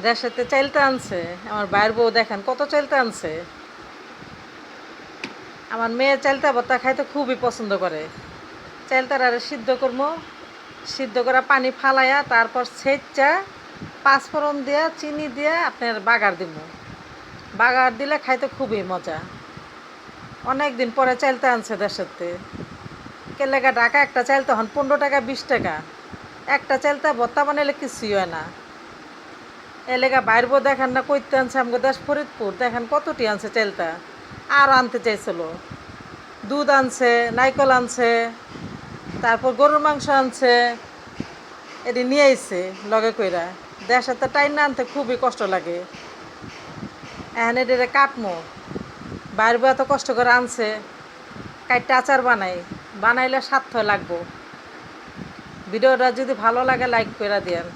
দেশেতে চাইলতে আনছে আমার বাইর বউ, দেখেন কত চাইলতে আনছে। আমার মেয়ে চাইলতা ভর্তা খাইতে খুবই পছন্দ করে। চাইলতার আর সিদ্ধ করবো, সিদ্ধ করা পানি ফালাইয়া তারপর ছেঁচা পাঁচফোড়ন দিয়া চিনি দিয়া আপনার বাগার দিব। বাগার দিলে খাইতে খুবই মজা। অনেক দিন পরে চাইলতে আনছে দেশেতে। কেলেগা ঢাকা একটা চাইলতে হন 15 টাকা 20 টাকা। একটা চাইলতে ভর্তা বানাইলে কিছুই হয় না। এলাকা বাইরবো দেখেন না কইতে আনছে আমাকে দেশ ফরিদপুর, দেখেন কতটি আনছে চাইলতা। আর আনতে চাইছিল, দুধ আনছে, নাইকল আনছে, তারপর গরুর মাংস আনছে। এটি নিয়ে আইছে লগে কইরা। দেশের তো টাইন না আনতে খুবই কষ্ট লাগে। এখন এটি কাটমো, বাইরবো এত কষ্ট করে আনছে, কাইটটা আচার বানাই, বানাইলে স্বার্থ লাগবো। ভিডিওটা যদি ভালো লাগে লাইক করে দেন।